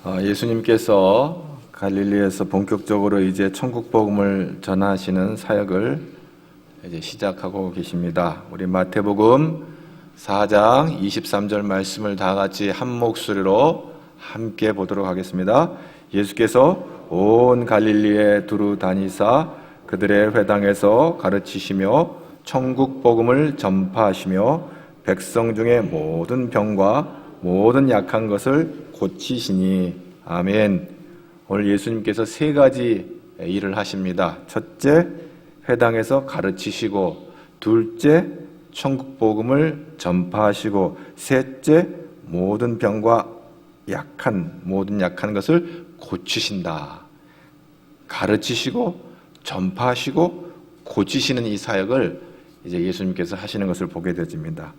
예수님께서 갈릴리에서 본격적으로 이제 천국 복음을 전하시는 사역을 이제 시작하고 계십니다. 우리 마태복음 4장 23절 말씀을 다 같이 한 목소리로 함께 보도록 하겠습니다. 예수께서 온 갈릴리에 두루 다니사 그들의 회당에서 가르치시며 천국 복음을 전파하시며 백성 중에 모든 병과 모든 약한 것을 고치시니. 아멘. 오늘 예수님께서 세 가지 일을 하십니다. 첫째, 회당에서 가르치시고, 둘째, 천국 복음을 전파하시고, 셋째, 모든 병과 모든 약한 것을 고치신다. 가르치시고 전파하시고 고치시는 이 사역을 이제 예수님께서 하시는 것을 보게 되집니다.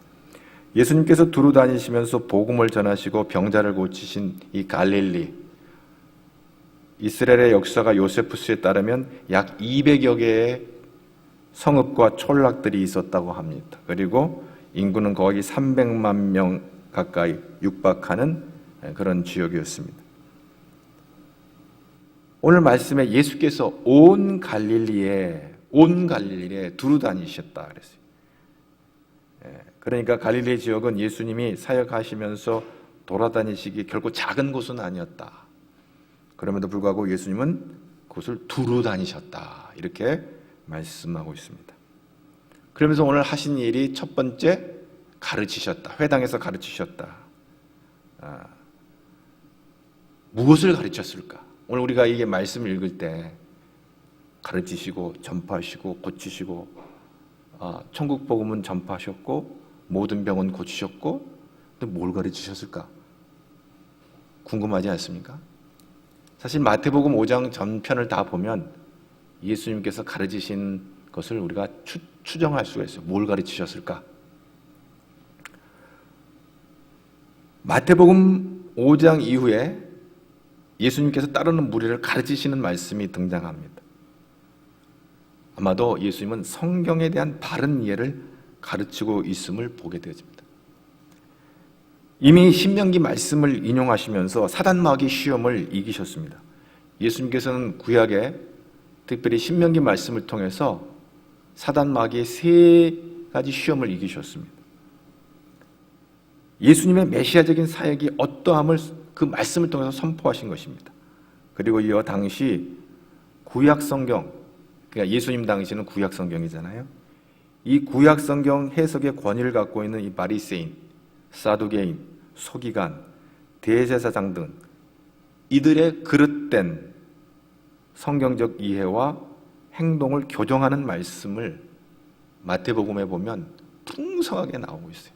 예수님께서 두루 다니시면서 복음을 전하시고 병자를 고치신 이 갈릴리, 이스라엘의 역사가 요세푸스에 따르면 약 200여 개의 성읍과 촌락들이 있었다고 합니다. 그리고 인구는 거의 300만 명 가까이 육박하는 그런 지역이었습니다. 오늘 말씀에 예수께서 온 갈릴리에 두루 다니셨다 그랬어요. 그러니까 갈릴리 지역은 예수님이 사역하시면서 돌아다니시기 결코 작은 곳은 아니었다. 그럼에도 불구하고 예수님은 그곳을 두루 다니셨다. 이렇게 말씀하고 있습니다. 그러면서 오늘 하신 일이 첫 번째, 가르치셨다. 회당에서 가르치셨다. 무엇을 가르쳤을까? 오늘 우리가 이게 말씀을 읽을 때 가르치시고 전파하시고 고치시고 천국 복음은 전파하셨고 모든 병은 고치셨고, 근데 뭘 가르치셨을까? 궁금하지 않습니까? 사실 마태복음 5장 전편을 다 보면 예수님께서 가르치신 것을 우리가 추정할 수가 있어요. 뭘 가르치셨을까? 마태복음 5장 이후에 예수님께서 따르는 무리를 가르치시는 말씀이 등장합니다. 아마도 예수님은 성경에 대한 바른 이해를 가르치고 있음을 보게 되어집니다. 이미 신명기 말씀을 인용하시면서 사단마귀 시험을 이기셨습니다. 예수님께서는 구약에 특별히 신명기 말씀을 통해서 사단마귀의 세 가지 시험을 이기셨습니다. 예수님의 메시아적인 사역이 어떠함을 그 말씀을 통해서 선포하신 것입니다. 그리고 이어 당시 구약 성경, 그러니까 예수님 당시는 구약 성경이잖아요. 이 구약 성경 해석의 권위를 갖고 있는 이 바리새인, 사두개인, 서기관, 대제사장 등 이들의 그릇된 성경적 이해와 행동을 교정하는 말씀을 마태복음에 보면 풍성하게 나오고 있어요.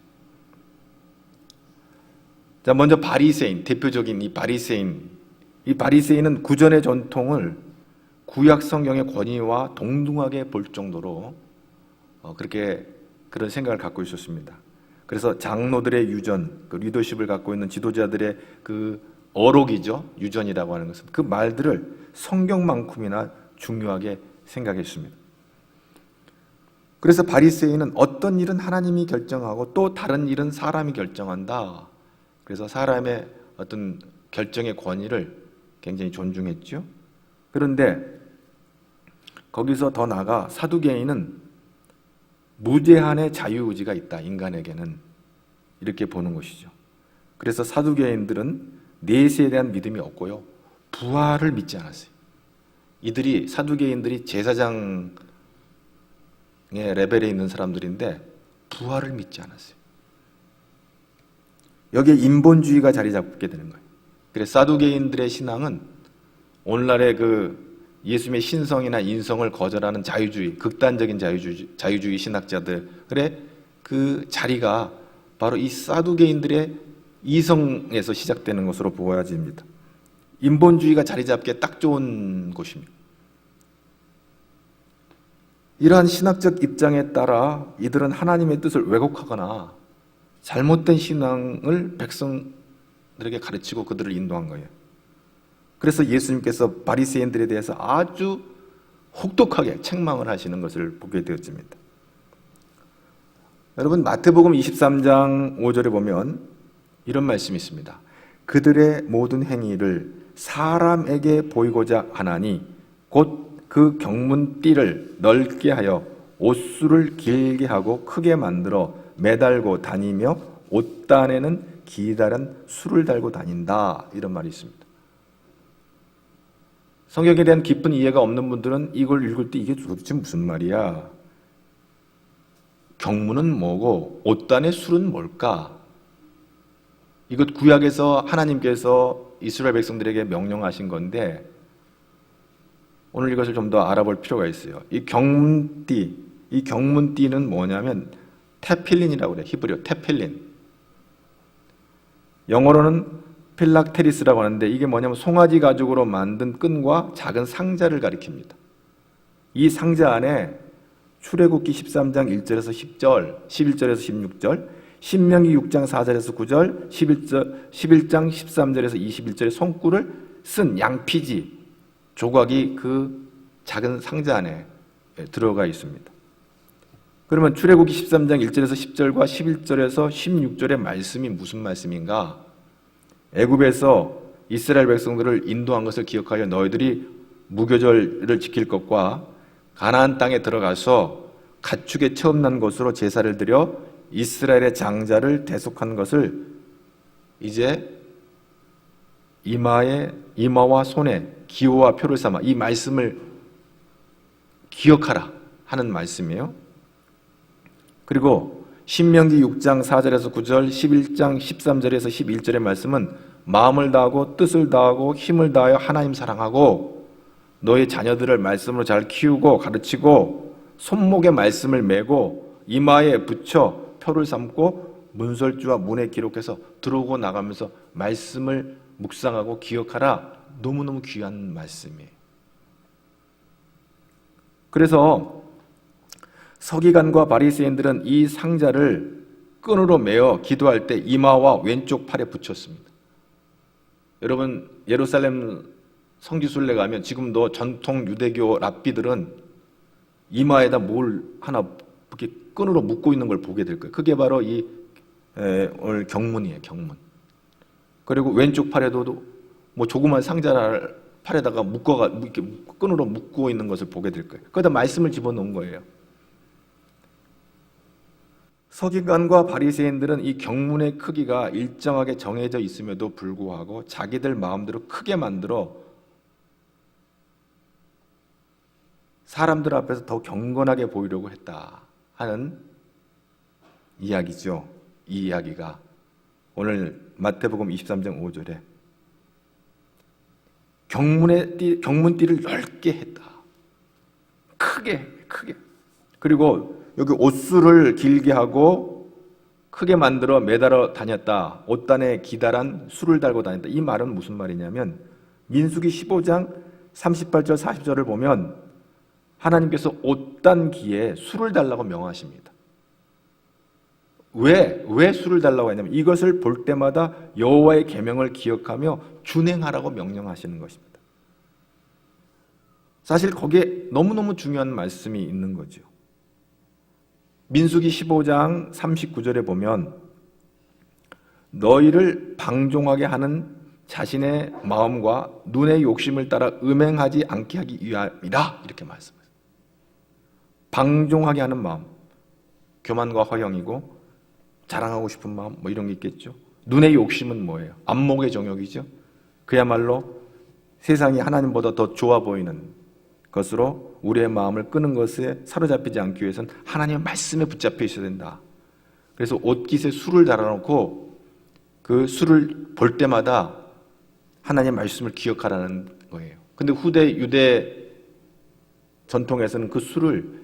자, 먼저 바리새인, 대표적인 이 바리새인은 구전의 전통을 구약 성경의 권위와 동등하게 볼 정도로 그런 생각을 갖고 있었습니다. 그래서 장로들의 유전, 그 리더십을 갖고 있는 지도자들의 그 어록이죠. 유전이라고 하는 것은 그 말들을 성경만큼이나 중요하게 생각했습니다. 그래서 바리새인은 어떤 일은 하나님이 결정하고 또 다른 일은 사람이 결정한다. 그래서 사람의 어떤 결정의 권위를 굉장히 존중했죠. 그런데 거기서 더 나아가 사두개인은 무제한의 자유의지가 있다, 인간에게는. 이렇게 보는 것이죠. 그래서 사두개인들은 내세에 대한 믿음이 없고요, 부활을 믿지 않았어요. 사두개인들이 제사장의 레벨에 있는 사람들인데 부활을 믿지 않았어요. 여기에 인본주의가 자리 잡게 되는 거예요. 그래서 사두개인들의 신앙은 오늘날의 예수님의 신성이나 인성을 거절하는 자유주의, 극단적인 자유주의 신학자들의 그 자리가 바로 이 사두개인들의 이성에서 시작되는 것으로 보여집니다. 인본주의가 자리 잡기에 딱 좋은 곳입니다. 이러한 신학적 입장에 따라 이들은 하나님의 뜻을 왜곡하거나 잘못된 신앙을 백성들에게 가르치고 그들을 인도한 거예요. 그래서 예수님께서 바리새인들에 대해서 아주 혹독하게 책망을 하시는 것을 보게 되었습니다. 여러분, 마태복음 23장 5절에 보면 이런 말씀이 있습니다. 그들의 모든 행위를 사람에게 보이고자 하나니 곧 그 경문띠를 넓게 하여 옷수를 길게 하고 크게 만들어 매달고 다니며 옷단에는 기다란 수를 달고 다닌다. 이런 말이 있습니다. 성경에 대한 깊은 이해가 없는 분들은 이걸 읽을 때 이게 도대체 무슨 말이야? 경문은 뭐고 옷단의 술은 뭘까? 이것 구약에서 하나님께서 이스라엘 백성들에게 명령하신 건데 오늘 이것을 좀 더 알아볼 필요가 있어요. 이 경문띠는 뭐냐면 테필린이라고 그래요. 히브리어 테필린. 영어로는 필락테리스라고 하는데 이게 뭐냐면 송아지 가죽으로 만든 끈과 작은 상자를 가리킵니다. 이 상자 안에 출애굽기 13장 1절에서 10절, 11절에서 16절, 신명기 6장 4절에서 9절, 11장 13절에서 21절의 손꿀을 쓴 양피지 조각이 그 작은 상자 안에 들어가 있습니다. 그러면 출애굽기 13장 1절에서 10절과 11절에서 16절의 말씀이 무슨 말씀인가? 애굽에서 이스라엘 백성들을 인도한 것을 기억하여 너희들이 무교절을 지킬 것과 가나안 땅에 들어가서 가축의 처음 난 것으로 제사를 드려 이스라엘의 장자를 대속한 것을 이제 이마와 손에 기호와 표를 삼아 이 말씀을 기억하라 하는 말씀이에요. 그리고 신명기 6장 4절에서 9절, 11장 13절에서 11절의 말씀은 마음을 다하고 뜻을 다하고 힘을 다하여 하나님 사랑하고 너의 자녀들을 말씀으로 잘 키우고 가르치고 손목에 말씀을 메고 이마에 붙여 표를 삼고 문설주와 문에 기록해서 들어오고 나가면서 말씀을 묵상하고 기억하라. 너무너무 귀한 말씀이에요. 그래서 서기관과 바리새인들은 이 상자를 끈으로 매어 기도할 때 이마와 왼쪽 팔에 붙였습니다. 여러분 예루살렘 성지순례 가면 지금도 전통 유대교 랍비들은 이마에다 뭘 하나 이렇게 끈으로 묶고 있는 걸 보게 될 거예요. 그게 바로 오늘 경문이에요. 경문. 그리고 왼쪽 팔에도 뭐 조그만 상자를 팔에다가 이렇게 끈으로 묶고 있는 것을 보게 될 거예요. 거기다 말씀을 집어넣은 거예요. 서기관과 바리새인들은 이 경문의 크기가 일정하게 정해져 있음에도 불구하고 자기들 마음대로 크게 만들어 사람들 앞에서 더 경건하게 보이려고 했다 하는 이야기죠. 이 이야기가 오늘 마태복음 23장 5절에 경문띠를 넓게 했다. 크게. 그리고 여기 옷수를 길게 하고 크게 만들어 매달아 다녔다. 옷단에 기다란 수를 달고 다녔다. 이 말은 무슨 말이냐면 민수기 15장 38절 40절을 보면 하나님께서 옷단기에 수를 달라고 명하십니다. 왜 수를 달라고 했냐면 이것을 볼 때마다 여호와의 계명을 기억하며 준행하라고 명령하시는 것입니다. 사실 거기에 너무너무 중요한 말씀이 있는 거죠. 민수기 15장 39절에 보면 너희를 방종하게 하는 자신의 마음과 눈의 욕심을 따라 음행하지 않게 하기 위함이라 이렇게 말씀하세요. 방종하게 하는 마음, 교만과 허영이고 자랑하고 싶은 마음 뭐 이런 게 있겠죠. 눈의 욕심은 뭐예요? 안목의 정욕이죠. 그야말로 세상이 하나님보다 더 좋아 보이는 것으로 우리의 마음을 끄는 것에 사로잡히지 않기 위해서는 하나님의 말씀에 붙잡혀 있어야 된다. 그래서 옷깃에 술을 달아놓고 그 술을 볼 때마다 하나님의 말씀을 기억하라는 거예요. 근데 후대 유대 전통에서는 그 술을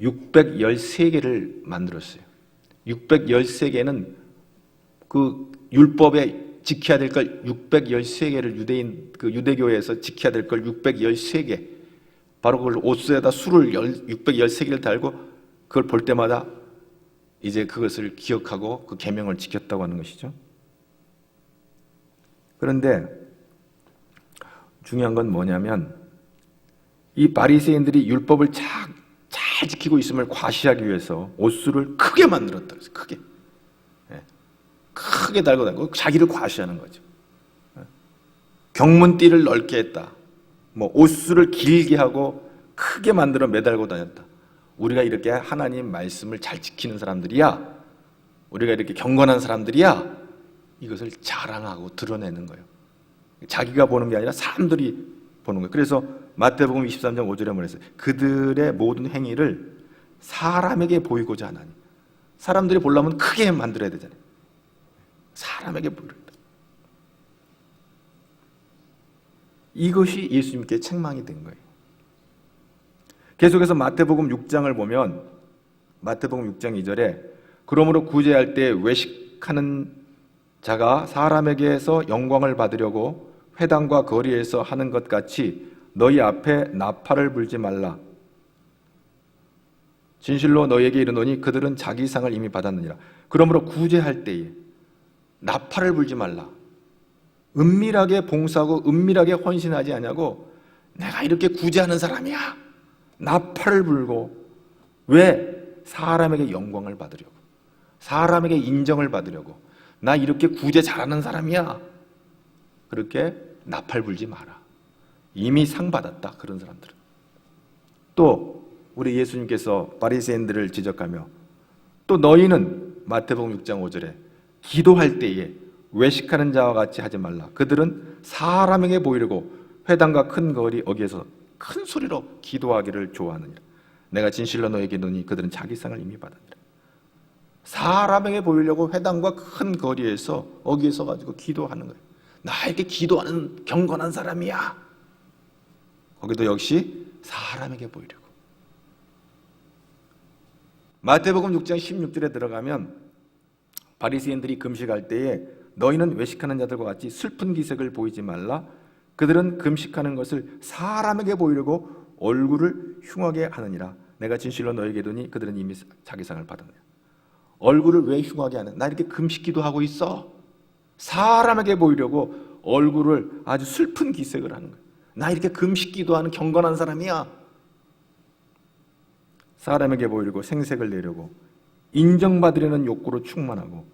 613개를 만들었어요. 613개는 그 율법에 지켜야 될 걸 613개를 유대교에서 지켜야 될 걸 613개 바로 그걸 옷에다 술을 613개를 달고 그걸 볼 때마다 이제 그것을 기억하고 그 계명을 지켰다고 하는 것이죠. 그런데 중요한 건 뭐냐면 이 바리새인들이 율법을 잘 지키고 있음을 과시하기 위해서 옷수를 크게 만들었다. 크게 달고 다니고 자기를 과시하는 거죠. 경문띠를 넓게 했다. 뭐 옷수를 길게 하고 크게 만들어 매달고 다녔다. 우리가 이렇게 하나님 말씀을 잘 지키는 사람들이야, 우리가 이렇게 경건한 사람들이야, 이것을 자랑하고 드러내는 거예요. 자기가 보는 게 아니라 사람들이 보는 거예요. 그래서 마태복음 23장 5절에 뭐랬어요? 그들의 모든 행위를 사람에게 보이고자 하나니. 사람들이 보려면 크게 만들어야 되잖아요. 사람에게 보이려. 이것이 예수님께 책망이 된 거예요. 계속해서 마태복음 6장을 보면 마태복음 6장 2절에 그러므로 구제할 때 외식하는 자가 사람에게서 영광을 받으려고 회당과 거리에서 하는 것 같이 너희 앞에 나팔을 불지 말라. 진실로 너희에게 이르노니 그들은 자기 상을 이미 받았느니라. 그러므로 구제할 때에 나팔을 불지 말라. 은밀하게 봉사하고 은밀하게 헌신하지 않냐고. 내가 이렇게 구제하는 사람이야. 나팔을 불고. 왜? 사람에게 영광을 받으려고, 사람에게 인정을 받으려고. 나 이렇게 구제 잘하는 사람이야. 그렇게 나팔 불지 마라. 이미 상 받았다, 그런 사람들은. 또 우리 예수님께서 바리새인들을 지적하며 또 너희는 마태복음 6장 5절에 기도할 때에 외식하는 자와 같이 하지 말라. 그들은 사람에게 보이려고 회당과 큰 거리 어귀에서 큰 소리로 기도하기를 좋아하느니라. 내가 진실로 너에게 이르노니 그들은 자기 상을 이미 받았느니라. 사람에게 보이려고 회당과 큰 거리에서 어귀에 서가지고 기도하는 거예요. 나에게 기도하는 경건한 사람이야. 거기도 역시 사람에게 보이려고. 마태복음 6장 16절에 들어가면 바리새인들이 금식할 때에 너희는 외식하는 자들과 같이 슬픈 기색을 보이지 말라. 그들은 금식하는 것을 사람에게 보이려고 얼굴을 흉하게 하느니라. 내가 진실로 너에게 이르노니 그들은 이미 자기 상을 받았느니라. 얼굴을 왜 흉하게 하는? 나 이렇게 금식기도 하고 있어. 사람에게 보이려고 얼굴을 아주 슬픈 기색을 하는 거야. 나 이렇게 금식기도 하는 경건한 사람이야. 사람에게 보이려고 생색을 내려고 인정받으려는 욕구로 충만하고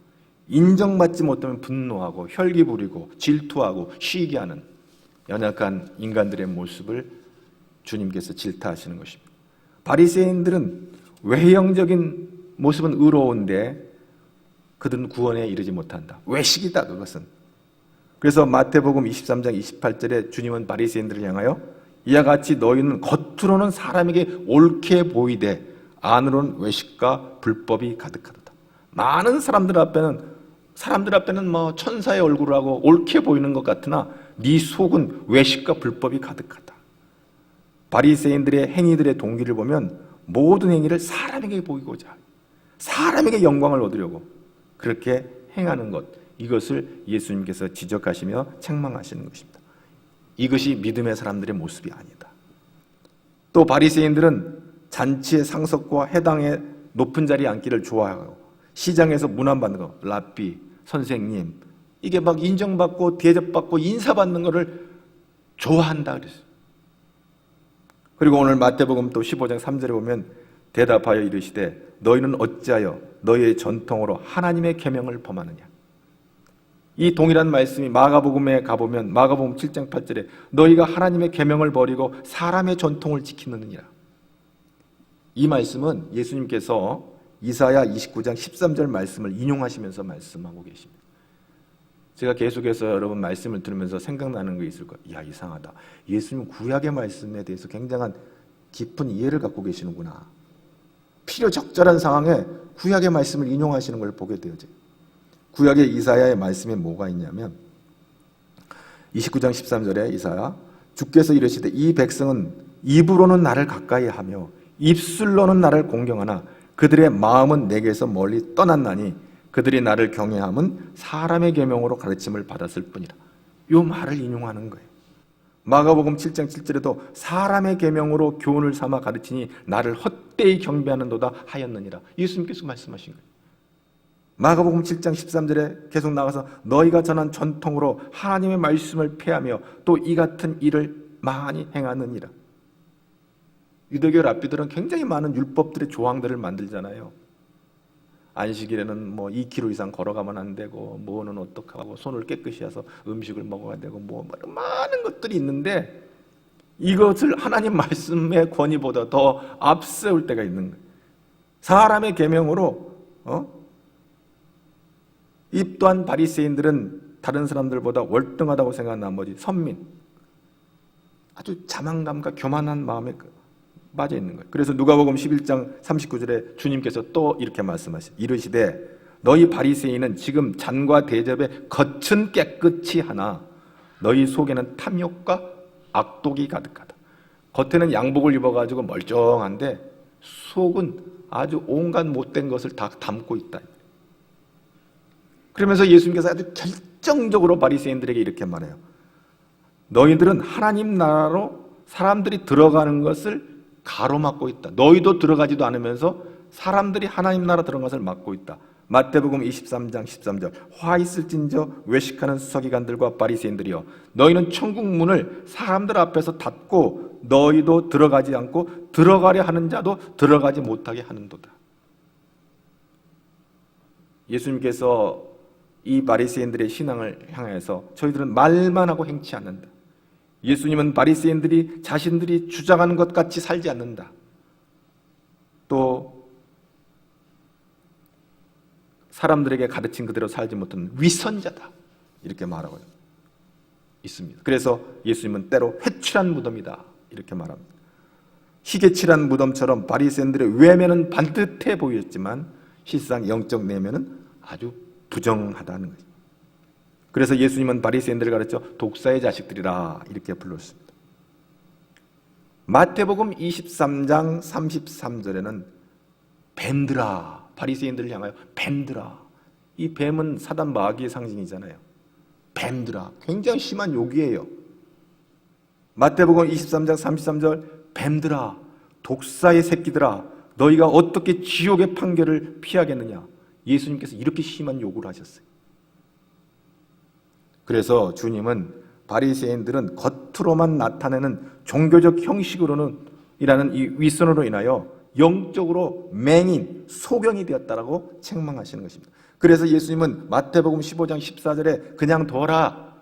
인정받지 못하면 분노하고 혈기 부리고 질투하고 시기하는 연약한 인간들의 모습을 주님께서 질타하시는 것입니다. 바리새인들은 외형적인 모습은 의로운데 그들은 구원에 이르지 못한다. 외식이다, 그것은. 그래서 마태복음 23장 28절에 주님은 바리새인들을 향하여 이와 같이 너희는 겉으로는 사람에게 옳게 보이되 안으로는 외식과 불법이 가득하다. 많은 사람들 앞에는 뭐 천사의 얼굴을 하고 옳게 보이는 것 같으나 네 속은 외식과 불법이 가득하다. 바리새인들의 행위들의 동기를 보면 모든 행위를 사람에게 보이고자, 사람에게 영광을 얻으려고 그렇게 행하는 것, 이것을 예수님께서 지적하시며 책망하시는 것입니다. 이것이 믿음의 사람들의 모습이 아니다. 또 바리새인들은 잔치의 상석과 해당의 높은 자리에 앉기를 좋아하고 시장에서 문안받는 거, 랍비, 선생님, 이게 막 인정받고 대접받고 인사받는 것을 좋아한다 그랬어요. 그리고 오늘 마태복음 또 15장 3절에 보면 대답하여 이르시되 너희는 어찌하여 너희의 전통으로 하나님의 계명을 범하느냐. 이 동일한 말씀이 마가복음에 가보면 마가복음 7장 8절에 너희가 하나님의 계명을 버리고 사람의 전통을 지키느니라. 이 말씀은 예수님께서 이사야 29장 13절 말씀을 인용하시면서 말씀하고 계십니다. 제가 계속해서 여러분 말씀을 들으면서 생각나는 게 있을 거예요. 야, 이상하다. 예수님 구약의 말씀에 대해서 굉장한 깊은 이해를 갖고 계시는구나. 필요 적절한 상황에 구약의 말씀을 인용하시는 걸 보게 되어져요. 구약의 이사야의 말씀에 뭐가 있냐면 29장 13절에 이사야 주께서 이르시되 이 백성은 입으로는 나를 가까이 하며 입술로는 나를 공경하나 그들의 마음은 내게서 멀리 떠났나니 그들이 나를 경외함은 사람의 계명으로 가르침을 받았을 뿐이라. 이 말을 인용하는 거예요. 마가복음 7장 7절에도 사람의 계명으로 교훈을 삼아 가르치니 나를 헛되이 경배하는도다 하였느니라. 예수님께서 말씀하신 거예요. 마가복음 7장 13절에 계속 나가서 너희가 전한 전통으로 하나님의 말씀을 폐하며 또 이 같은 일을 많이 행하느니라. 유대교 랍비들은 굉장히 많은 율법들의 조항들을 만들잖아요. 안식일에는 뭐 2km 이상 걸어가면 안 되고 뭐는 어떡하고 손을 깨끗이 해서 음식을 먹어야 되고 뭐 많은 것들이 있는데 이것을 하나님 말씀의 권위보다 더 앞세울 때가 있는 거예요. 사람의 계명으로 이 또한 바리새인들은 다른 사람들보다 월등하다고 생각한 나머지 선민, 아주 자만감과 교만한 마음에 빠져 있는 거예요. 그래서 누가복음 11장 39절에 주님께서 또 이렇게 말씀하시죠. 이르시되 너희 바리새인은 지금 잔과 대접에 겉은 깨끗이 하나 너희 속에는 탐욕과 악독이 가득하다. 겉에는 양복을 입어가지고 멀쩡한데 속은 아주 온갖 못된 것을 다 담고 있다. 그러면서 예수님께서 아주 결정적으로 바리새인들에게 이렇게 말해요. 너희들은 하나님 나라로 사람들이 들어가는 것을 가로막고 있다. 너희도 들어가지도 않으면서 사람들이 하나님 나라 들어간 것을 막고 있다. 마태복음 23장 13절 화 있을진저 외식하는 서기관들과 바리새인들이여 너희는 천국 문을 사람들 앞에서 닫고 너희도 들어가지 않고 들어가려 하는 자도 들어가지 못하게 하는도다. 예수님께서 이 바리새인들의 신앙을 향해서 저희들은 말만 하고 행치 않는다. 예수님은 바리새인들이 자신들이 주장하는 것 같이 살지 않는다. 또 사람들에게 가르친 그대로 살지 못하는 위선자다. 이렇게 말하고 있습니다. 그래서 예수님은 때로 회칠한 무덤이다. 이렇게 말합니다. 희게 칠한 무덤처럼 바리새인들의 외면은 반듯해 보였지만 실상 영적 내면은 아주 부정하다는 거죠. 그래서 예수님은 바리새인들을 가르쳐 독사의 자식들이라 이렇게 불렀습니다. 마태복음 23장 33절에는 뱀들아, 바리새인들을 향하여 뱀들아. 이 뱀은 사단 마귀의 상징이잖아요. 뱀들아. 굉장히 심한 욕이에요. 마태복음 23장 33절 뱀들아, 독사의 새끼들아, 너희가 어떻게 지옥의 판결을 피하겠느냐. 예수님께서 이렇게 심한 욕을 하셨어요. 그래서 주님은 바리새인들은 겉으로만 나타내는 종교적 형식으로는 이라는 이 위선으로 인하여 영적으로 맹인, 소경이 되었다라고 책망하시는 것입니다. 그래서 예수님은 마태복음 15장 14절에 그냥 둬라.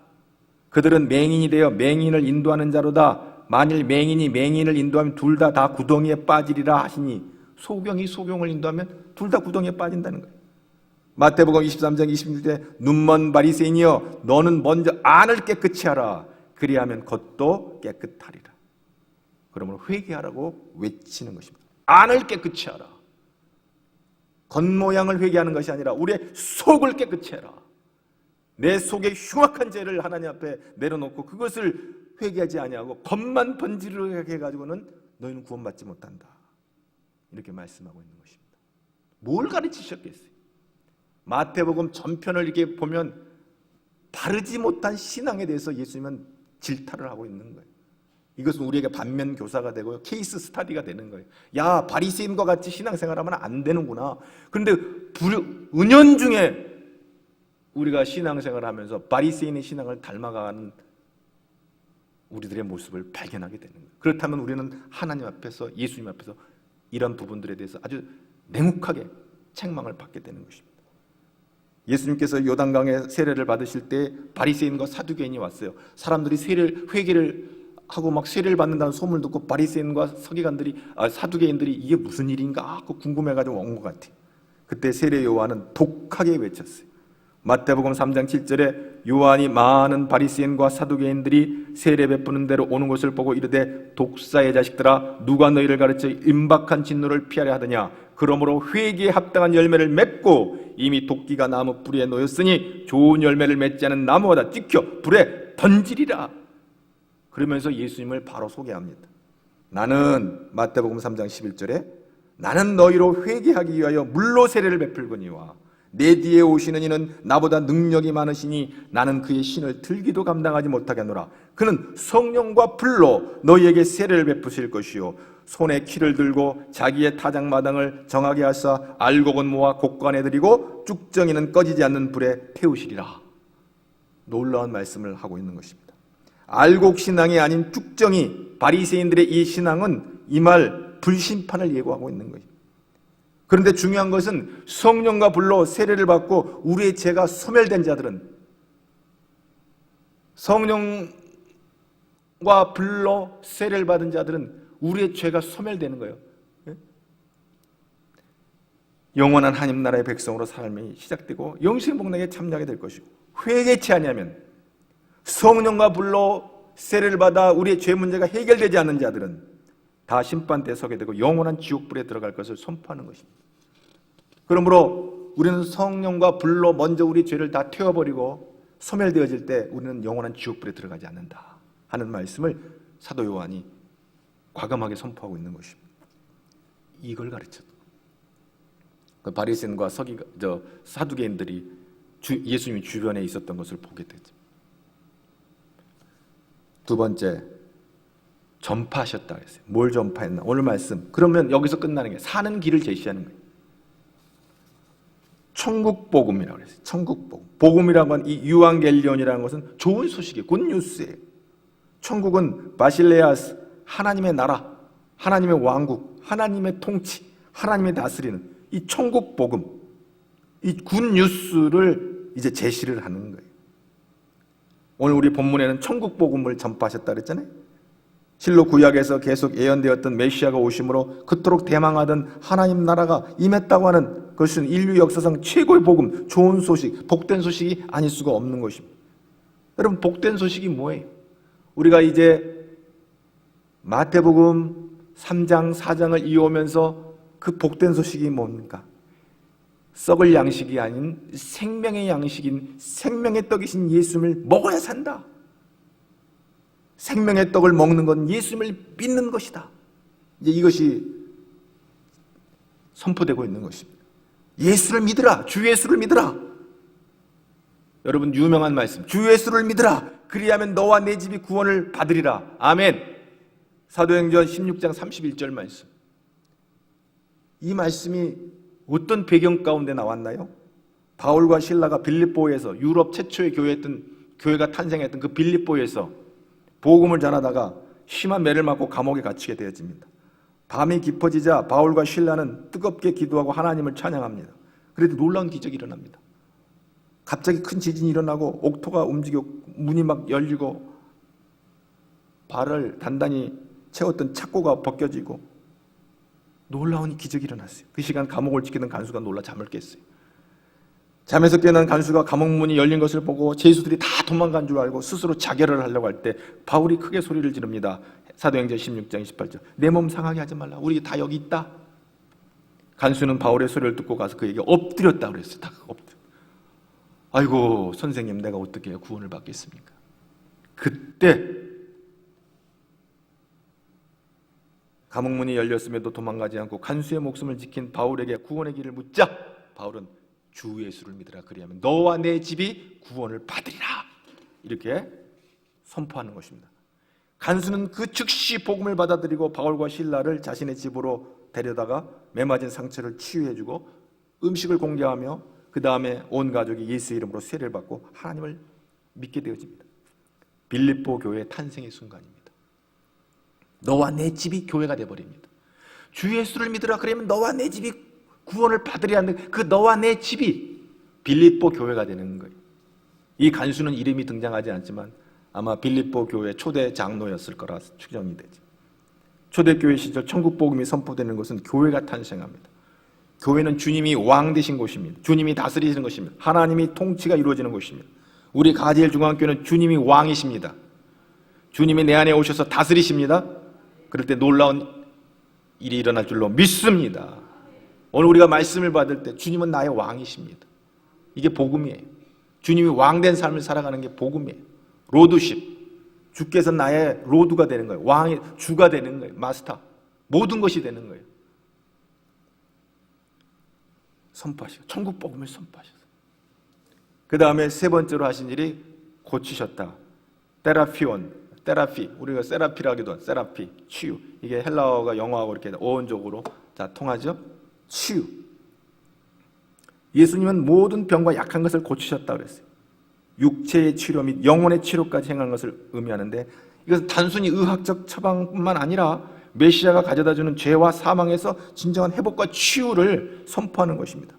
그들은 맹인이 되어 맹인을 인도하는 자로다. 만일 맹인이 맹인을 인도하면 둘 다 구덩이에 빠지리라 하시니 소경이 소경을 인도하면 둘 다 구덩이에 빠진다는 거예요. 마태복음 23장 26절에 눈먼 바리새인이여 너는 먼저 안을 깨끗이 하라. 그리하면 겉도 깨끗하리라. 그러므로 회개하라고 외치는 것입니다. 안을 깨끗이 하라. 겉모양을 회개하는 것이 아니라 우리의 속을 깨끗이 해라. 내 속에 흉악한 죄를 하나님 앞에 내려놓고 그것을 회개하지 아니하고 겉만 번지르르하게 해가지고는 너희는 구원받지 못한다. 이렇게 말씀하고 있는 것입니다. 뭘 가르치셨겠어요? 마태복음 전편을 이렇게 보면 바르지 못한 신앙에 대해서 예수님은 질타를 하고 있는 거예요. 이것은 우리에게 반면 교사가 되고요. 케이스 스타디가 되는 거예요. 야, 바리새인과 같이 신앙생활하면 안 되는구나. 그런데 은연중에 우리가 신앙생활을 하면서 바리새인의 신앙을 닮아가는 우리들의 모습을 발견하게 되는 거예요. 그렇다면 우리는 하나님 앞에서 예수님 앞에서 이런 부분들에 대해서 아주 냉혹하게 책망을 받게 되는 것입니다. 예수님께서 요단강에 세례를 받으실 때 바리새인과 사두개인이 왔어요. 사람들이 회개를 하고 막 세례를 받는다는 소문을 듣고 바리새인과 사두개인들이 이게 무슨 일인가 하고 궁금해가지고 온 것 같아요. 그때 세례 요한은 독하게 외쳤어요. 마태복음 3장 7절에 요한이 많은 바리새인과 사두개인들이 세례 베푸는 대로 오는 것을 보고 이르되 독사의 자식들아 누가 너희를 가르쳐 임박한 진노를 피하려 하더냐. 그러므로 회개에 합당한 열매를 맺고 이미 도끼가 나무 뿌리에 놓였으니 좋은 열매를 맺지 않은 나무보다 찍혀 불에 던지리라. 그러면서 예수님을 바로 소개합니다. 나는 마태복음 3장 11절에 나는 너희로 회개하기 위하여 물로 세례를 베풀거니와 내 뒤에 오시는 이는 나보다 능력이 많으시니 나는 그의 신을 들기도 감당하지 못하게 하노라. 그는 성령과 불로 너희에게 세례를 베푸실 것이요 손에 키를 들고 자기의 타작마당을 정하게 하사 알곡은 모아 곡간에 들이고 쭉정이는 꺼지지 않는 불에 태우시리라. 놀라운 말씀을 하고 있는 것입니다. 알곡 신앙이 아닌 쭉정이 바리새인들의 이 신앙은 이 말 불심판을 예고하고 있는 것입니다. 그런데 중요한 것은 성령과 불로 세례를 받고 우리의 죄가 소멸된 자들은, 성령과 불로 세례를 받은 자들은 우리의 죄가 소멸되는 거예요. 영원한 하나님 나라의 백성으로 삶이 시작되고 영생의 복락에 참여하게 될 것이고, 회개치 아니하면, 성령과 불로 세례를 받아 우리의 죄 문제가 해결되지 않는 자들은 다 심판대에 서게 되고 영원한 지옥불에 들어갈 것을 선포하는 것입니다. 그러므로 우리는 성령과 불로 먼저 우리 죄를 다 태워버리고 소멸되어질 때 우리는 영원한 지옥불에 들어가지 않는다 하는 말씀을 사도 요한이 과감하게 선포하고 있는 것입니다. 이걸 가르쳤다. 그 바리새인과 사두개인들이 예수님 주변에 있었던 것을 보게 되죠. 두 번째, 전파하셨다 그랬어요. 뭘 전파했나? 오늘 말씀. 그러면 여기서 끝나는 게 사는 길을 제시하는 거예요. 천국 복음이라고 그랬어요. 천국 복음. 복음이라는 건, 이 유앙겔리온이라는 것은 좋은 소식이에요. 굿뉴스예요. 천국은 바실레아스, 하나님의 나라, 하나님의 왕국, 하나님의 통치, 하나님의 다스리는 이 천국 복음, 이 굿뉴스를 이제 제시를 하는 거예요. 오늘 우리 본문에는 천국 복음을 전파하셨다 그랬잖아요. 실로 구약에서 계속 예언되었던 메시아가 오심으로 그토록 대망하던 하나님 나라가 임했다고 하는 그것은 인류 역사상 최고의 복음, 좋은 소식, 복된 소식이 아닐 수가 없는 것입니다. 여러분, 복된 소식이 뭐예요? 우리가 이제 마태복음 3장, 4장을 이어오면서 그 복된 소식이 뭡니까? 썩을 양식이 아닌 생명의 양식인 생명의 떡이신 예수님을 먹어야 산다. 생명의 떡을 먹는 건 예수님을 믿는 것이다. 이제 이것이 선포되고 있는 것입니다. 예수를 믿으라. 주 예수를 믿으라. 여러분, 유명한 말씀. 주 예수를 믿으라. 그리하면 너와 내 집이 구원을 받으리라. 아멘. 사도행전 16장 31절 말씀. 이 말씀이 어떤 배경 가운데 나왔나요? 바울과 실라가 빌립보에서, 유럽 최초의 교회가 탄생했던 그 빌립보에서 복음을 전하다가 심한 매를 맞고 감옥에 갇히게 되어집니다. 밤이 깊어지자 바울과 실라는 뜨겁게 기도하고 하나님을 찬양합니다. 그래도 놀라운 기적이 일어납니다. 갑자기 큰 지진이 일어나고 옥토가 움직여 문이 막 열리고 발을 단단히 채웠던 착고가 벗겨지고 놀라운 기적이 일어났어요. 그 시간 감옥을 지키던 간수가 놀라 잠을 깼어요. 잠에서 깨어난 간수가 감옥 문이 열린 것을 보고 죄수들이 다 도망간 줄 알고 스스로 자결을 하려고 할 때 바울이 크게 소리를 지릅니다. 사도행전 16장 28절. 내 몸 상하게 하지 말라. 우리 다 여기 있다. 간수는 바울의 소리를 듣고 가서 그에게 엎드렸다 그랬어요. 다 엎드려. 아이고 선생님, 내가 어떻게 구원을 받겠습니까? 그때 감옥문이 열렸음에도 도망가지 않고 간수의 목숨을 지킨 바울에게 구원의 길을 묻자 바울은 주 예수를 믿으라. 그리하면 너와 내 집이 구원을 받으리라. 이렇게 선포하는 것입니다. 간수는 그 즉시 복음을 받아들이고 바울과 실라를 자신의 집으로 데려다가 매맞은 상처를 치유해주고 음식을 공개하며 그 다음에 온 가족이 예수의 이름으로 세례를 받고 하나님을 믿게 되어집니다. 빌립보 교회의 탄생의 순간입니다. 너와 내 집이 교회가 되어버립니다. 주 예수를 믿으라. 그러면 너와 내 집이 구원을 받으리라 하는 그 너와 내 집이 빌립보 교회가 되는 거예요. 이 간수는 이름이 등장하지 않지만 아마 빌립보 교회 초대 장로였을 거라 추정이 되죠. 초대교회 시절 천국 복음이 선포되는 것은 교회가 탄생합니다. 교회는 주님이 왕 되신 곳입니다. 주님이 다스리시는 것입니다. 하나님이 통치가 이루어지는 곳입니다. 우리 가지엘 중앙교회는 주님이 왕이십니다. 주님이 내 안에 오셔서 다스리십니다. 그럴 때 놀라운 일이 일어날 줄로 믿습니다. 오늘 우리가 말씀을 받을 때 주님은 나의 왕이십니다. 이게 복음이에요. 주님이 왕된 삶을 살아가는 게 복음이에요. 로드십. 주께서 나의 로드가 되는 거예요. 왕이 주가 되는 거예요. 마스터. 모든 것이 되는 거예요. 선포하시고 천국 복음을 선포하셨어요. 그 다음에 세 번째로 하신 일이 고치셨다. 테라피. 우리가 세라피라기도 하죠. 세라피, 치유. 이게 헬라어가 영어하고 이렇게 어원적으로 자 통하죠. 치유. 예수님은 모든 병과 약한 것을 고치셨다 그랬어요. 육체의 치료 및 영혼의 치료까지 행한 것을 의미하는데 이것은 단순히 의학적 처방뿐만 아니라 메시아가 가져다주는 죄와 사망에서 진정한 회복과 치유를 선포하는 것입니다.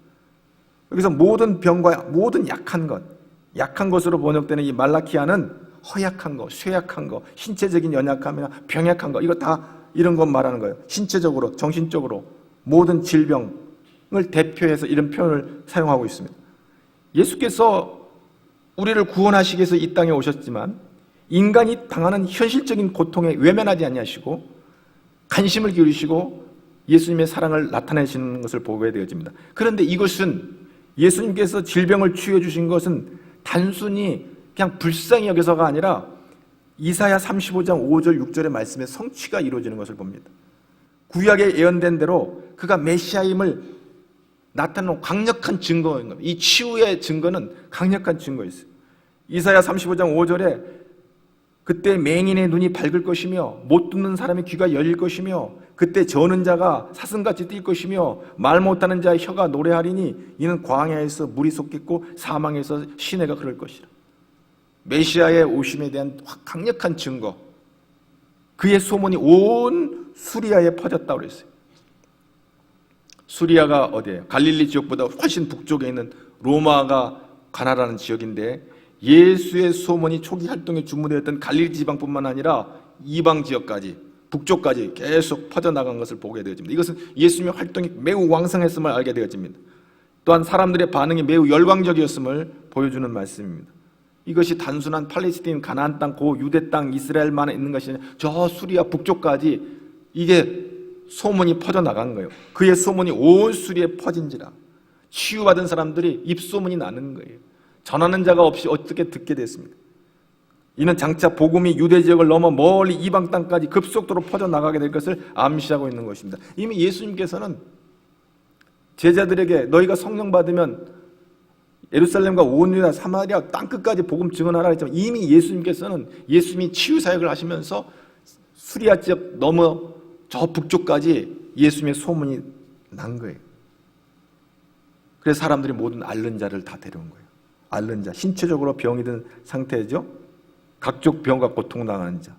여기서 모든 병과 모든 약한 것으로 번역되는 이 말라키아는 허약한 거, 쇠약한 거, 신체적인 연약함이나 병약한 거, 이거 다 이런 것 말하는 거예요. 신체적으로, 정신적으로 모든 질병을 대표해서 이런 표현을 사용하고 있습니다. 예수께서 우리를 구원하시기 위해서 이 땅에 오셨지만 인간이 당하는 현실적인 고통에 외면하지 아니하시고 관심을 기울이시고 예수님의 사랑을 나타내시는 것을 보게 되어집니다. 그런데 이것은 예수님께서 질병을 치유해 주신 것은 단순히 그냥 불쌍히 여겨서가 아니라 이사야 35장 5절 6절의 말씀의 성취가 이루어지는 것을 봅니다. 구약에 예언된 대로 그가 메시아임을 나타내는 강력한 증거인 겁니다. 이 치유의 증거는 강력한 증거였어요. 이사야 35장 5절에 그때 맹인의 눈이 밝을 것이며 못 듣는 사람의 귀가 열릴 것이며 그때 저는 자가 사슴같이 뛸 것이며 말 못하는 자의 혀가 노래하리니 이는 광야에서 물이 솟겠고 사망에서 시내가 흐를 것이라. 메시아의 오심에 대한 강력한 증거, 그의 소문이 온 수리아에 퍼졌다고 그랬어요. 수리아가 어디예요? 갈릴리 지역보다 훨씬 북쪽에 있는 로마가 가나라는 지역인데 예수의 소문이 초기 활동에 주무되었던 갈릴리 지방뿐만 아니라 이방 지역까지 북쪽까지 계속 퍼져나간 것을 보게 되어집니다. 이것은 예수님의 활동이 매우 왕성했음을 알게 되어집니다. 또한 사람들의 반응이 매우 열광적이었음을 보여주는 말씀입니다. 이것이 단순한 팔레스타인 가나안 땅, 고 유대 땅, 이스라엘만 있는 것이 아니라 저 수리아 북쪽까지 이게 소문이 퍼져나간 거예요. 그의 소문이 온 수리에 퍼진지라. 치유받은 사람들이 입소문이 나는 거예요. 전하는 자가 없이 어떻게 듣게 됐습니까? 이는 장차 복음이 유대 지역을 넘어 멀리 이방 땅까지 급속도로 퍼져나가게 될 것을 암시하고 있는 것입니다. 이미 예수님께서는 제자들에게 너희가 성령 받으면 예루살렘과 온 유다 사마리아 땅끝까지 복음 증언하라 했지만 이미 예수님께서는 예수님이 치유 사역을 하시면서 수리아 지역 넘어 저 북쪽까지 예수님의 소문이 난 거예요. 그래서 사람들이 모든 앓는 자를 다 데려온 거예요. 앓는 자, 신체적으로 병이 든 상태죠. 각종 병과 고통당하는 자,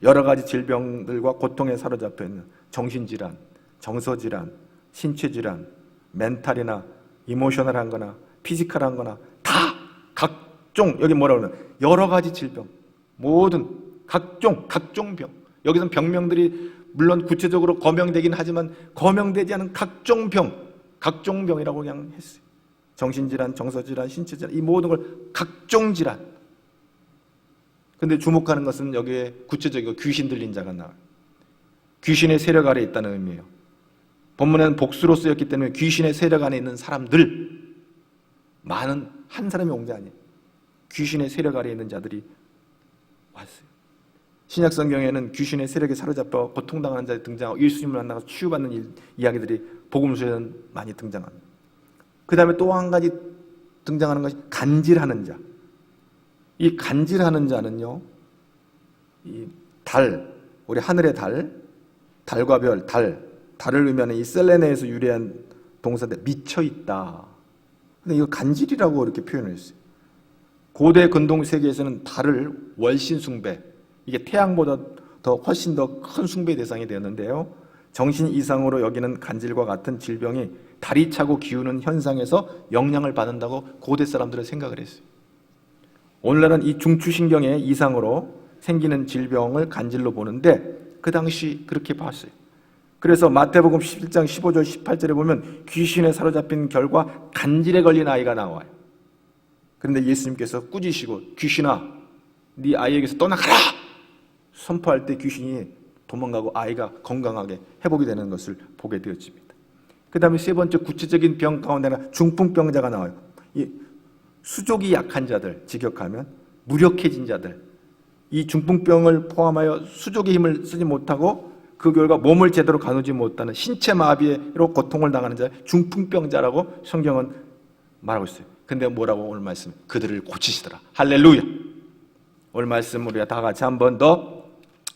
여러 가지 질병들과 고통에 사로잡혀 있는 정신질환, 정서질환, 신체질환, 멘탈이나 이모셔널한 거나 피지컬한 거나 다 각종, 여기 뭐라고 그러나 여러 가지 질병, 모든 각종 병, 여기서는 병명들이 물론 구체적으로 거명되긴 하지만 거명되지 않은 각종 병이라고 그냥 했어요. 정신질환, 정서질환, 신체질환, 이 모든 걸 각종 질환. 근데 주목하는 것은 여기에 구체적이고 귀신 들린 자가 나와요. 귀신의 세력 아래 있다는 의미예요. 본문에는 복수로 쓰였기 때문에 귀신의 세력 안에 있는 사람들, 많은 한 사람이 온 게 아니에요. 귀신의 세력 아래 있는 자들이 왔어요. 신약 성경에는 귀신의 세력에 사로잡혀 고통당하는 자들이 등장하고 예수님을 만나서 치유받는 이야기들이 복음서에는 많이 등장합니다. 그 다음에 또 한 가지 등장하는 것이 간질하는 자. 이 간질하는 자는요, 이 달, 우리 하늘의 달, 달과 별, 달을 의미하는 이 셀레네에서 유래한 동사인데 미쳐있다. 근데 이거 간질이라고 이렇게 표현을 했어요. 고대 근동 세계에서는 달을 월신 숭배, 이게 태양보다 훨씬 더 큰 숭배 대상이 되었는데요. 정신 이상으로 여기는 간질과 같은 질병이 달이 차고 기우는 현상에서 영향을 받는다고 고대 사람들은 생각을 했어요. 오늘날은 이 중추신경의 이상으로 생기는 질병을 간질로 보는데 그 당시 그렇게 봤어요. 그래서 마태복음 11장 15절 18절에 보면 귀신에 사로잡힌 결과 간질에 걸린 아이가 나와요. 그런데 예수님께서 꾸짖으시고 귀신아 네 아이에게서 떠나가라 선포할 때 귀신이 도망가고 아이가 건강하게 회복이 되는 것을 보게 되어집니다. 그 다음에 세 번째 구체적인 병 가운데는 중풍병자가 나와요. 이 수족이 약한 자들, 직역하면 무력해진 자들, 이 중풍병을 포함하여 수족의 힘을 쓰지 못하고 그 결과 몸을 제대로 가누지 못하는 신체 마비로 고통을 당하는 자, 중풍병자라고 성경은 말하고 있어요. 근데 뭐라고 오늘 말씀? 그들을 고치시더라. 할렐루야. 오늘 말씀 우리가 다 같이 한 번 더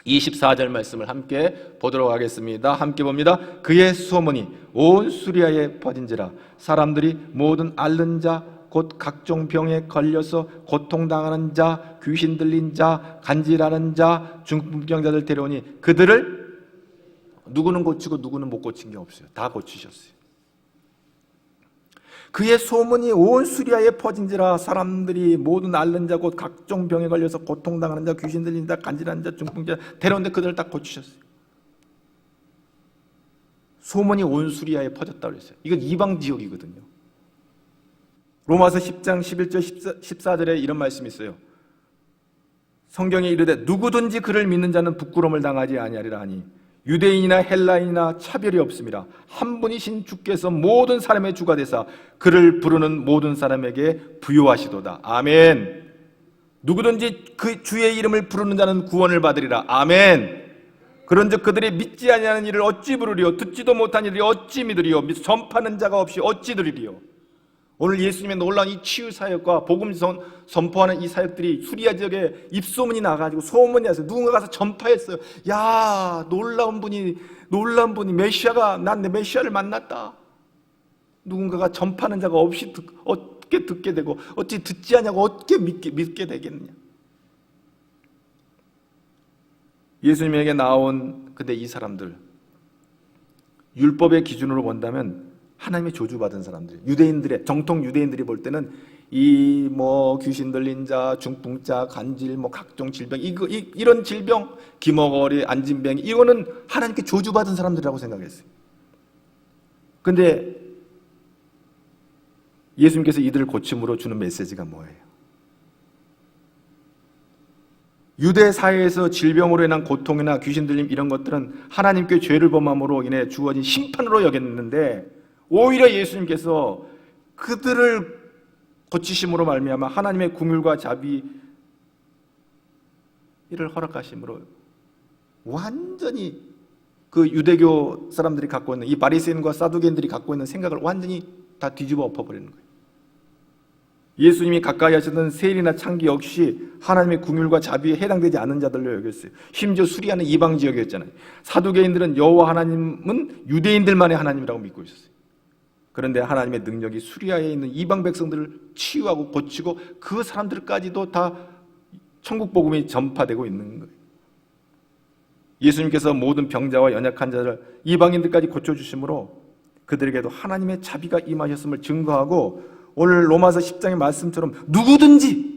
24절 말씀을 함께 보도록 하겠습니다. 함께 봅니다. 그의 소문이 온 수리아에 퍼진지라 사람들이 모든 앓는 자 곧 각종 병에 걸려서 고통당하는 자, 귀신 들린 자, 간질하는 자, 중풍병자들 데려오니 그들을 누구는 고치고 누구는 못 고친 게 없어요. 다 고치셨어요. 그의 소문이 온 수리아에 퍼진지라 사람들이 모두 앓는 자 곧 각종 병에 걸려서 고통당하는 자 귀신 들린 자 간질하는 자 중풍자 데려오는데 그들을 다 고치셨어요. 소문이 온 수리아에 퍼졌다고 그랬어요. 이건 이방 지역이거든요. 로마서 10장 11절 14절에 이런 말씀이 있어요. 성경에 이르되 누구든지 그를 믿는 자는 부끄러움을 당하지 아니하리라 하니 유대인이나 헬라인이나 차별이 없습니다. 한 분이신 주께서 모든 사람의 주가 되사 그를 부르는 모든 사람에게 부요하시도다. 아멘. 누구든지 그 주의 이름을 부르는 자는 구원을 받으리라. 아멘. 그런즉 그들이 믿지 아니하는 일을 어찌 부르리요? 듣지도 못한 일이 어찌 믿으리요? 전파하는 자가 없이 어찌 들으리요? 오늘 예수님의 놀라운 이 치유 사역과 복음 선포하는 이 사역들이 수리아 지역에 입소문이 나가지고 소문이 나서 누군가 가서 전파했어요. 야, 놀라운 분이 메시아가 난 내 메시아를 만났다. 누군가가 전파하는 자가 없이 어떻게 듣게 되고 어찌 듣지 않냐고 어떻게 믿게 되겠느냐. 예수님에게 나온 근데 이 사람들 율법의 기준으로 본다면 하나님의 저주받은 사람들, 유대인들의 정통 유대인들이 볼 때는 이 귀신 들린 자, 중풍자, 간질, 각종 질병 이런 질병, 기머거리, 안진병 이거는 하나님께 저주받은 사람들이라고 생각했어요. 근데 예수님께서 이들을 고침으로 주는 메시지가 뭐예요? 유대 사회에서 질병으로 인한 고통이나 귀신 들림 이런 것들은 하나님께 죄를 범함으로 인해 주어진 심판으로 여겼는데 오히려 예수님께서 그들을 고치심으로 말미암아 하나님의 긍휼과 자비를 허락하심으로 완전히 그 유대교 사람들이 갖고 있는 이 바리새인과 사두개인들이 갖고 있는 생각을 완전히 다 뒤집어 엎어버리는 거예요. 예수님이 가까이 하시던 세일이나 창기 역시 하나님의 긍휼과 자비에 해당되지 않는 자들로 여겼어요. 심지어 수리아는 이방 지역이었잖아요. 사두개인들은 여호와 하나님은 유대인들만의 하나님이라고 믿고 있었어요. 그런데 하나님의 능력이 수리아에 있는 이방 백성들을 치유하고 고치고 그 사람들까지도 다 천국 복음이 전파되고 있는 거예요. 예수님께서 모든 병자와 연약한 자를 이방인들까지 고쳐주심으로 그들에게도 하나님의 자비가 임하셨음을 증거하고 오늘 로마서 10장의 말씀처럼 누구든지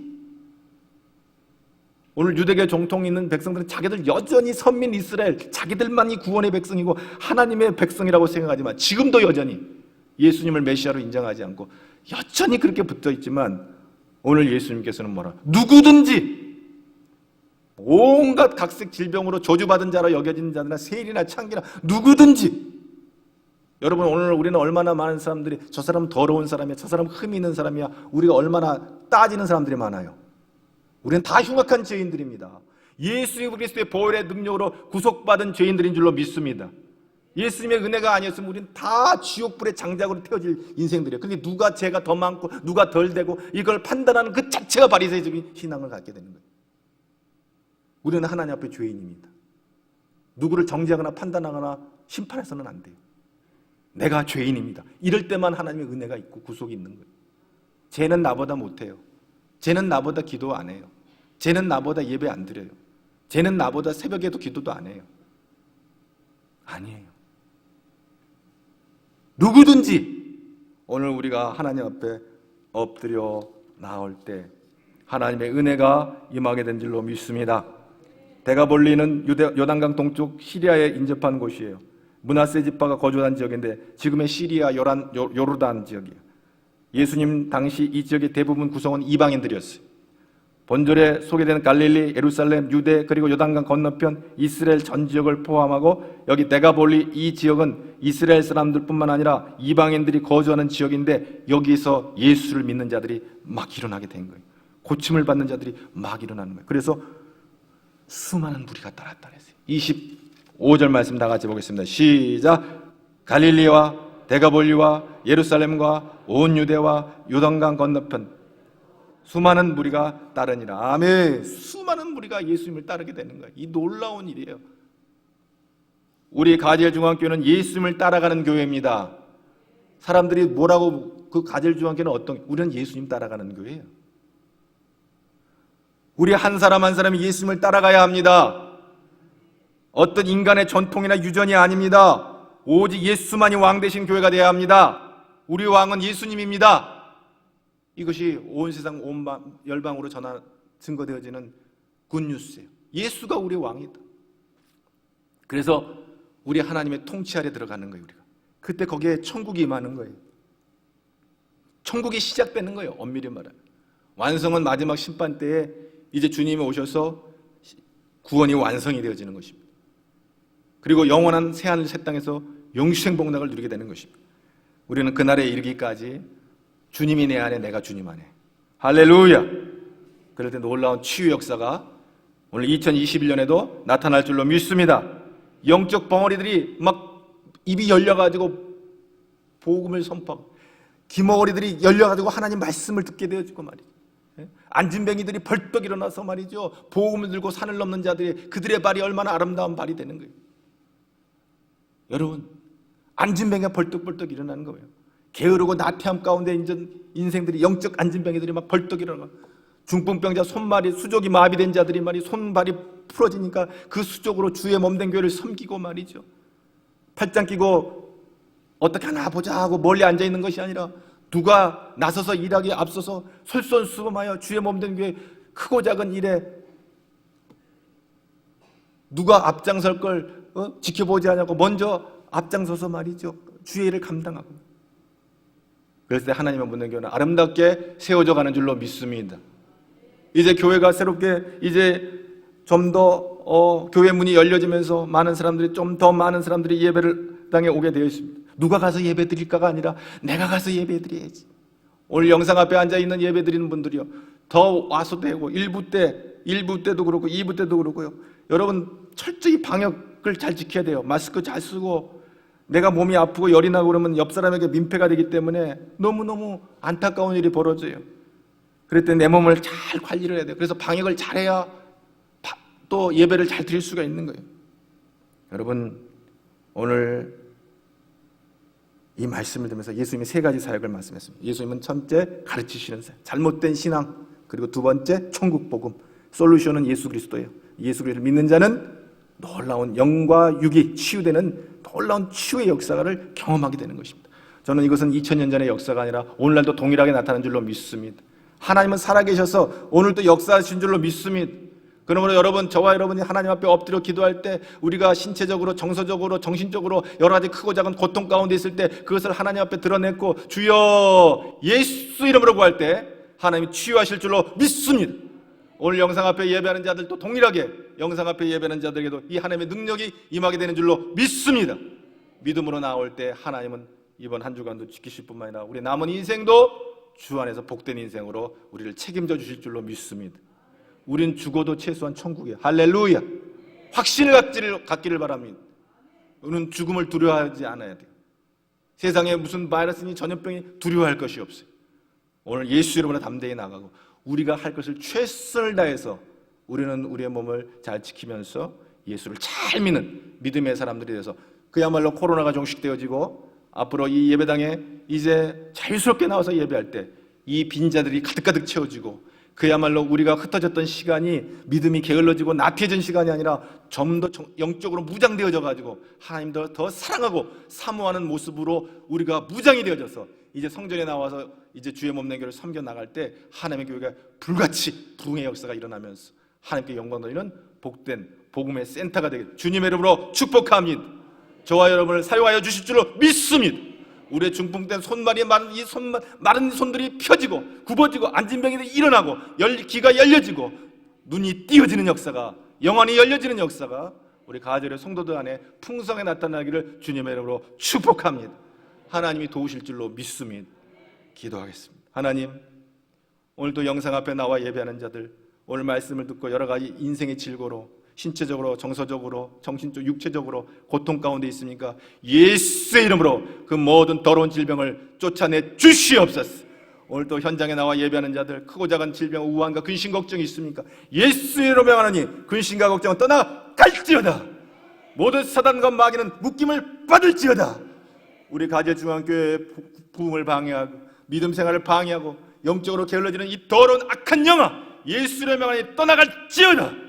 오늘 유대교 정통이 있는 백성들은 자기들 여전히 선민 이스라엘 자기들만이 구원의 백성이고 하나님의 백성이라고 생각하지만 지금도 여전히 예수님을 메시아로 인정하지 않고 여전히 그렇게 붙어 있지만 오늘 예수님께서는 뭐라? 누구든지 온갖 각색 질병으로 저주받은 자로 여겨진 자들이나 세일이나 창기나 누구든지 여러분 오늘 우리는 얼마나 많은 사람들이 저 사람은 더러운 사람이야 저 사람은 흠이 있는 사람이야 우리가 얼마나 따지는 사람들이 많아요. 우리는 다 흉악한 죄인들입니다. 예수 그리스도의 보혈의 능력으로 구속받은 죄인들인 줄로 믿습니다. 예수님의 은혜가 아니었으면 우리는 다 지옥불의 장작으로 태워질 인생들이에요. 그런데 누가 죄가 더 많고 누가 덜 되고 이걸 판단하는 그 자체가 바리새적인 신앙을 갖게 되는 거예요. 우리는 하나님 앞에 죄인입니다. 누구를 정죄하거나 판단하거나 심판해서는 안 돼요. 내가 죄인입니다. 이럴 때만 하나님의 은혜가 있고 구속이 있는 거예요. 쟤는 나보다 못해요. 쟤는 나보다 기도 안 해요. 쟤는 나보다 예배 안 드려요. 쟤는 나보다 새벽에도 기도도 안 해요. 아니에요. 누구든지 오늘 우리가 하나님 앞에 엎드려 나올 때 하나님의 은혜가 임하게 된 줄로 믿습니다. 데가볼리는 요단강 동쪽 시리아에 인접한 곳이에요. 므낫세 지파가 거주한 지역인데 지금의 시리아 요르단 지역이에요. 예수님 당시 이 지역의 대부분 구성은 이방인들이었어요. 본절에 소개되는 갈릴리, 예루살렘, 유대 그리고 요단강 건너편 이스라엘 전 지역을 포함하고 여기 데가볼리 이 지역은 이스라엘 사람들뿐만 아니라 이방인들이 거주하는 지역인데 여기서 예수를 믿는 자들이 막 일어나게 된 거예요. 고침을 받는 자들이 막 일어나는 거예요. 그래서 수많은 무리가 따랐다 그랬어요. 25절 말씀 다 같이 보겠습니다. 시작. 갈릴리와 데가볼리와 예루살렘과 온 유대와 요단강 건너편 수많은 무리가 따르니라. 아멘. 수많은 무리가 예수님을 따르게 되는 거예요. 이 놀라운 일이에요. 우리 가젤중앙교회는 예수님을 따라가는 교회입니다. 사람들이 뭐라고 그 가젤중앙교회는 어떤 우리는 예수님 따라가는 교회예요. 우리 한 사람 한 사람이 예수님을 따라가야 합니다. 어떤 인간의 전통이나 유전이 아닙니다. 오직 예수만이 왕 되신 교회가 되어야 합니다. 우리 왕은 예수님입니다. 이것이 온 세상 온 열방으로 증거되어지는 굿뉴스예요. 예수가 우리 왕이다. 그래서 우리 하나님의 통치 아래 들어가는 거예요. 우리가 그때 거기에 천국이 임하는 거예요. 천국이 시작되는 거예요. 엄밀히 말하면 완성은 마지막 심판 때에 이제 주님이 오셔서 구원이 완성이 되어지는 것입니다. 그리고 영원한 새하늘 새 땅에서 영생 복락을 누리게 되는 것입니다. 우리는 그날에 이르기까지 주님이 내 안에, 내가 주님 안에. 할렐루야. 그럴 때 놀라운 치유 역사가 오늘 2021년에도 나타날 줄로 믿습니다. 영적 벙어리들이 막 입이 열려가지고 복음을 선포하고, 귀머거리들이 열려가지고 하나님 말씀을 듣게 되어지고 말이죠. 안진뱅이들이 벌떡 일어나서 말이죠, 복음을 들고 산을 넘는 자들이, 그들의 발이 얼마나 아름다운 발이 되는 거예요. 여러분, 안진뱅이가 벌떡벌떡 일어나는 거예요. 게으르고 나태함 가운데 인생들이, 영적 안진뱅이들이 막 벌떡 일어나. 중풍병자 손발이, 수족이 마비된 자들이 말이 손발이 풀어지니까 그 수족으로 주의 몸된 교회를 섬기고 말이죠. 팔짱 끼고 어떻게 하나 보자 하고 멀리 앉아있는 것이 아니라 누가 나서서 일하기에 앞서서 솔선수범하여 주의 몸된 교회 크고 작은 일에 누가 앞장설 걸 지켜보지 않냐고 먼저 앞장서서 말이죠, 주의 일을 감당하고. 그래서 하나님의 몸된 교회는 아름답게 세워져 가는 줄로 믿습니다. 이제 교회가 새롭게 이제 좀 더 교회 문이 열려지면서 많은 사람들이, 좀 더 많은 사람들이 예배를 당에 오게 되어 있습니다. 누가 가서 예배 드릴까가 아니라 내가 가서 예배 드려야지. 오늘 영상 앞에 앉아있는 예배 드리는 분들이요, 더 와서 되고 1부 때도 그렇고 2부 때도 그렇고요. 여러분 철저히 방역을 잘 지켜야 돼요. 마스크 잘 쓰고. 내가 몸이 아프고 열이 나고 그러면 옆 사람에게 민폐가 되기 때문에 너무너무 안타까운 일이 벌어져요. 그럴 때 내 몸을 잘 관리를 해야 돼요. 그래서 방역을 잘해야 또 예배를 잘 드릴 수가 있는 거예요. 여러분, 오늘 이 말씀을 들으면서 예수님이 세 가지 사역을 말씀했습니다. 예수님은 첫째, 가르치시는 사역, 잘못된 신앙. 그리고 두 번째, 천국 복음. 솔루션은 예수 그리스도예요. 예수 그리스도를 믿는 자는 놀라운 영과 육이 치유되는 놀라운 치유의 역사를 경험하게 되는 것입니다. 저는 이것은 2000년 전의 역사가 아니라 오늘날도 동일하게 나타나는 줄로 믿습니다. 하나님은 살아계셔서 오늘도 역사하신 줄로 믿습니다. 그러므로 여러분, 저와 여러분이 하나님 앞에 엎드려 기도할 때 우리가 신체적으로, 정서적으로, 정신적으로 여러 가지 크고 작은 고통 가운데 있을 때 그것을 하나님 앞에 드러냈고 주여 예수 이름으로 구할 때 하나님이 치유하실 줄로 믿습니다. 오늘 영상 앞에 예배하는 자들도 동일하게 영상 앞에 예배하는 자들에게도 이 하나님의 능력이 임하게 되는 줄로 믿습니다. 믿음으로 나올 때 하나님은 이번 한 주간도 지키실 뿐만 아니라 우리 남은 인생도 주 안에서 복된 인생으로 우리를 책임져 주실 줄로 믿습니다. 우린 죽어도 최소한 천국이에요. 할렐루야. 확신을 갖기를 바랍니다. 우리는 죽음을 두려워하지 않아야 돼요. 세상에 무슨 바이러스니 전염병이 두려워할 것이 없어요. 오늘 예수 이름으로 담대히 나가고 우리가 할 것을 최선을 다해서 우리는 우리의 몸을 잘 지키면서 예수를 잘 믿는 믿음의 사람들이 돼서 그야말로 코로나가 종식되어지고 앞으로 이 예배당에 이제 자유스럽게 나와서 예배할 때 이 빈자들이 가득가득 채워지고 그야말로 우리가 흩어졌던 시간이 믿음이 게을러지고 나태해진 시간이 아니라 좀 더 영적으로 무장되어져 가지고 하나님도 더 사랑하고 사모하는 모습으로 우리가 무장이 되어져서 이제 성전에 나와서 이제 주의 몸된 교회를 섬겨 나갈 때 하나님의 교회가 불같이 부흥의 역사가 일어나면서 하나님께 영광 돌리는 복된 복음의 센터가 되게 주님의 이름으로 축복합니다. 저와 여러분을 사용하여 주실 줄로 믿습니다. 우리의 중풍된 손발이 마른 손들이 펴지고 굽어지고 안진병이들이 일어나고 귀가 열려지고 눈이 띄어지는 역사가, 영안이 열려지는 역사가 우리 가절의 성도들 안에 풍성하게 나타나기를 주님의 이름으로 축복합니다. 하나님이 도우실 줄로 믿습니다. 기도하겠습니다. 하나님, 오늘도 영상 앞에 나와 예배하는 자들, 오늘 말씀을 듣고 여러 가지 인생의 질고로 신체적으로, 정서적으로, 정신적, 육체적으로 고통 가운데 있으니까 예수의 이름으로 그 모든 더러운 질병을 쫓아내 주시옵소서. 오늘도 현장에 나와 예배하는 자들, 크고 작은 질병, 우환과 근심 걱정이 있습니까? 예수의 이름으로 명하노니 근심과 걱정은 떠나갈지어다. 모든 사단과 마귀는 묶임을 받을지어다. 우리 가제중앙교회의 부흥을 방해하고 믿음 생활을 방해하고 영적으로 게을러지는 이 더러운 악한 영아 예수의 명하니 떠나갈지어다.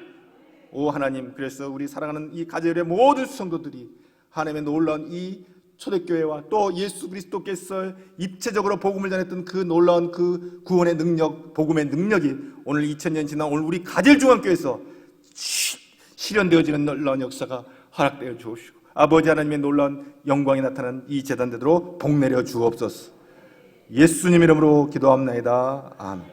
오 하나님, 그래서 우리 사랑하는 이 가제일의 모든 성도들이 하나님의 놀라운 이 초대교회와 또 예수 그리스도께서 입체적으로 복음을 전했던 그 놀라운 그 구원의 능력, 복음의 능력이 오늘 2000년 지난 오늘 우리 가제일중앙교회에서 실현되어지는 놀라운 역사가 허락되어 주옵시고, 아버지 하나님의 놀라운 영광이 나타난 이 제단대로 복 내려 주옵소서. 예수님 이름으로 기도합나이다. 아멘.